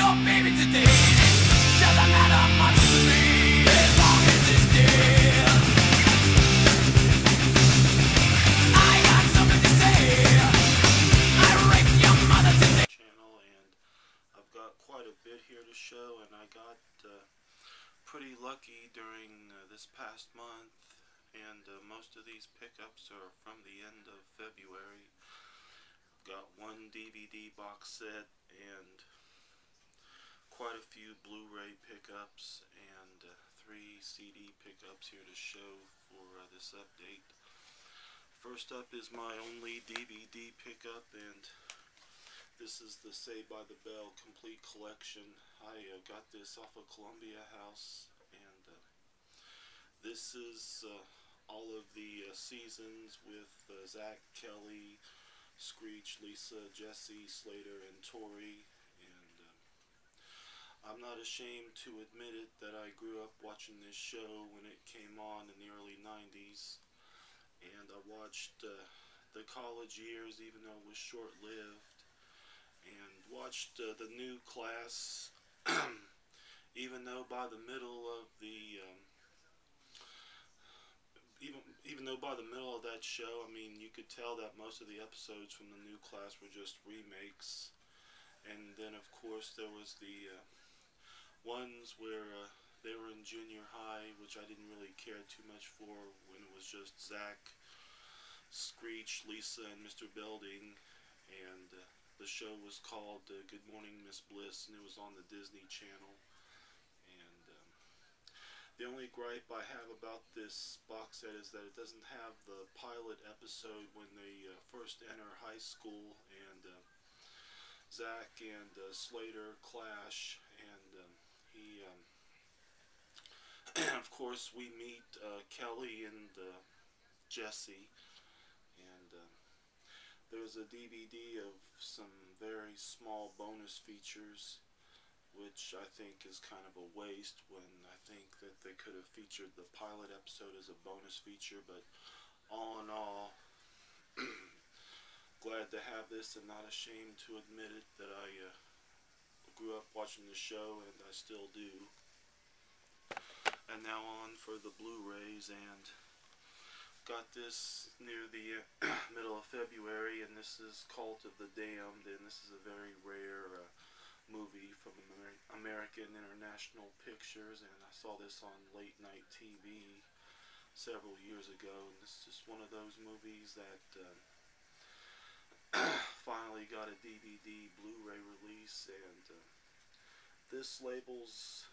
your baby today. Doesn't matter much to me as long as it's dead. I got something to say. I raped your mother today. Channel, and I've got quite a bit here to show, and I got pretty lucky during this past month, and most of these pickups are from the end of February. I've got one DVD box set and quite a few Blu-ray pickups and 3 CD pickups here to show for this update. First up is my only DVD pickup, and this is the Saved by the Bell complete collection. I got this off of Columbia House, and this is all of the seasons with Zach, Kelly, Screech, Lisa, Jesse, Slater, and Tori. And I'm not ashamed to admit it that I grew up watching this show when it came on in the early 90s, and I watched the college years, even though it was short-lived, and watched the new class even though by the middle of the even though by the middle of that show, I mean, you could tell that most of the episodes from the new class were just remakes. And then of course there was the ones where they were in junior high, which I didn't really care too much for, when it was just Zach, Screech, Lisa, and Mr. Belding, and the show was called Good Morning Miss Bliss, and it was on the Disney Channel. And the only gripe I have about this box set is that it doesn't have the pilot episode when they first enter high school, and Zach and Slater clash, and of course we meet Kelly and Jesse, and there's a DVD of some very small bonus features, which I think is kind of a waste, when I think that they could have featured the pilot episode as a bonus feature. But all in all, glad to have this, and not ashamed to admit it that I grew up watching the show, and I still do. And now on for the Blu-rays, and got this near the middle of February, and this is Cult of the Damned, and this is a very rare movie from American International Pictures, and I saw this on late night TV several years ago, and this is just one of those movies that finally got a DVD Blu-ray release, and this label's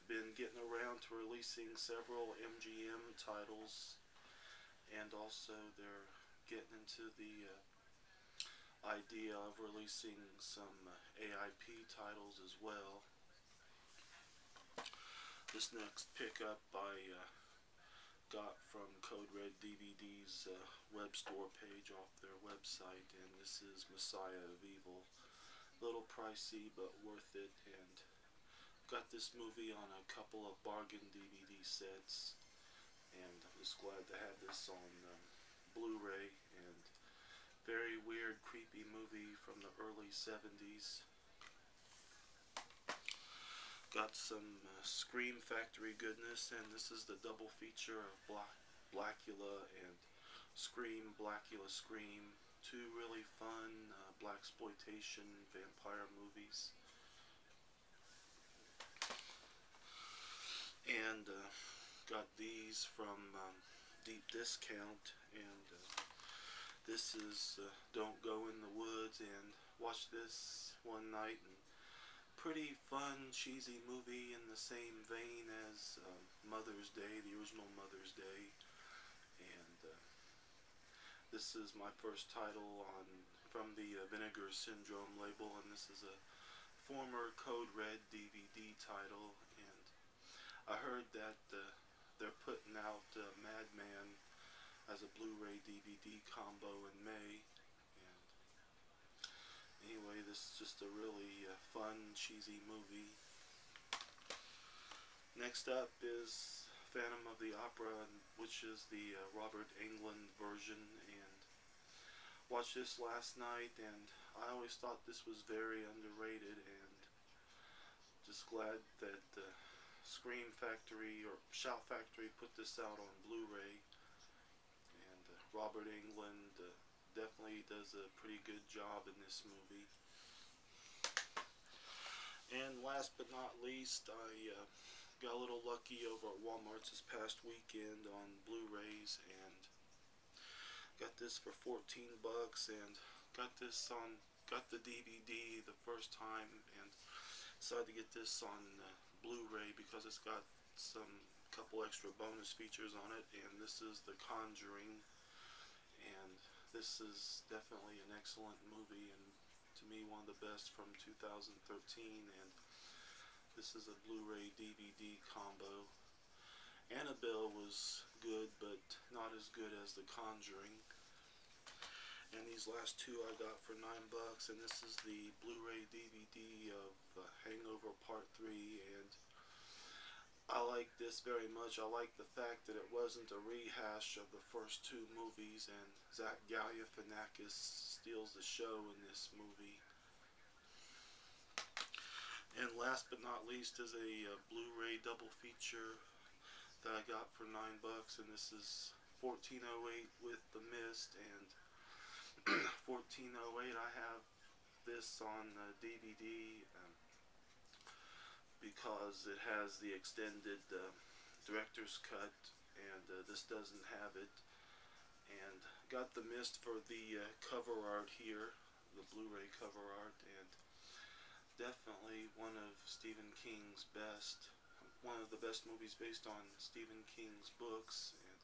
been getting around to releasing several MGM titles, and also they're getting into the idea of releasing some AIP titles as well. This next pickup I got from Code Red DVD's web store page off their website, and this is Messiah of Evil. A little pricey, but worth it, and got this movie on a couple of bargain DVD sets, and I'm just glad to have this on Blu-ray. And very weird, creepy movie from the early 70s. Got some Scream Factory goodness, and this is the double feature of Blackula and Scream, Blackula, Scream. 2 really fun blaxploitation vampire movies. And got these from Deep Discount, and this is Don't Go in the Woods, and watched this one night, and pretty fun, cheesy movie in the same vein as Mother's Day, the original Mother's Day. And this is my first title from the Vinegar Syndrome label, and this is a former Code Red DVD title. And I heard that they're putting out Madman as a Blu-ray DVD combo in May. And anyway, this is just a really fun, cheesy movie. Next up is Phantom of the Opera, which is the Robert Englund version, and watched this last night, and I always thought this was very underrated, and just glad that Scream Factory or Shout Factory put this out on Blu-ray, and Robert Englund definitely does a pretty good job in this movie. And last but not least, I got a little lucky over at Walmart this past weekend on Blu-rays, and got this for 14 bucks, and got the DVD the first time, and decided to get this on Blu-ray because it's got some couple extra bonus features on it. And this is The Conjuring, and this is definitely an excellent movie, and to me one of the best from 2013. And this is a Blu-ray DVD combo. Annabelle was good, but not as good as The Conjuring. And these last two I got for 9 bucks, and this is the Blu-ray DVD of Hangover Part 3, and I like this very much. I like the fact that it wasn't a rehash of the first two movies, and Zach Galifianakis steals the show in this movie. And last but not least is a Blu-ray double feature that I got for 9 bucks, and this is 1408 with The Mist, and 1408, I have this on DVD because it has the extended director's cut, and this doesn't have it. And got The Mist for the cover art here, the Blu-ray cover art, and definitely one of Stephen King's best, one of the best movies based on Stephen King's books. And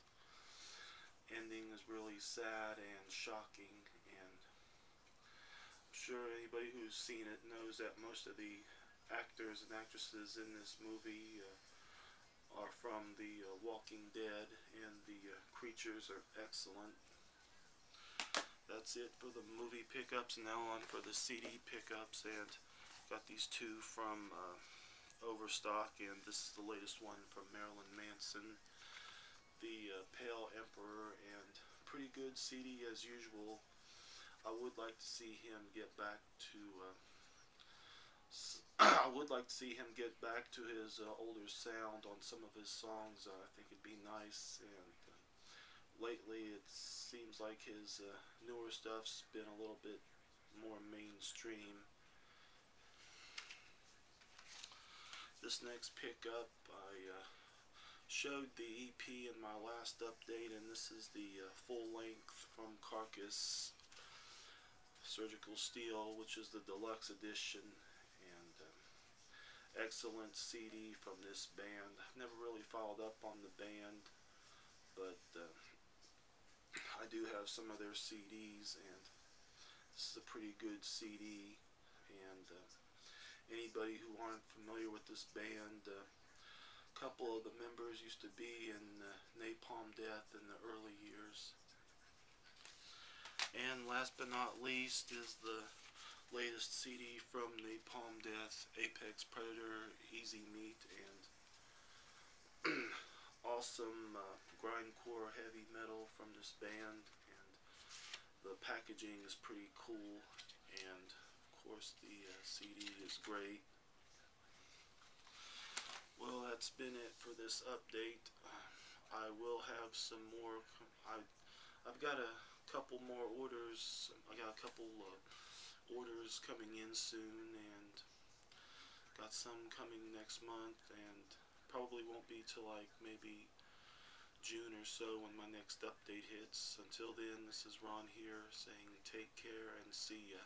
ending is really sad and shocking, and I'm sure anybody who's seen it knows that most of the actors and actresses in this movie are from The Walking Dead, and the creatures are excellent. That's it for the movie pickups. Now on for the CD pickups, and got these two from Overstock, and this is the latest one from Marilyn Manson, The Pale Emperor, and pretty good CD as usual. I would like to see him get back to his older sound on some of his songs. I think it'd be nice. And lately it seems like his newer stuff's been a little bit more mainstream. This next pickup, I showed the EP in my last update, and this is the full length from Carcass, Surgical Steel, which is the deluxe edition, and excellent CD from this band. I've never really followed up on the band, but I do have some of their CDs, and this is a pretty good CD. And anybody who aren't familiar with this band, a couple of the members used to be in Napalm Death in the early years. And last but not least is the latest CD from Napalm Death, Apex Predator, Easy Meat, and awesome grindcore heavy metal from this band. And the packaging is pretty cool, and of course the CD is great. Well, that's been it for this update. I will have some more. I've got a couple more orders. I got a couple orders coming in soon, and got some coming next month, and probably won't be till like maybe June or so when my next update hits. Until then, this is Ron here saying take care and see ya.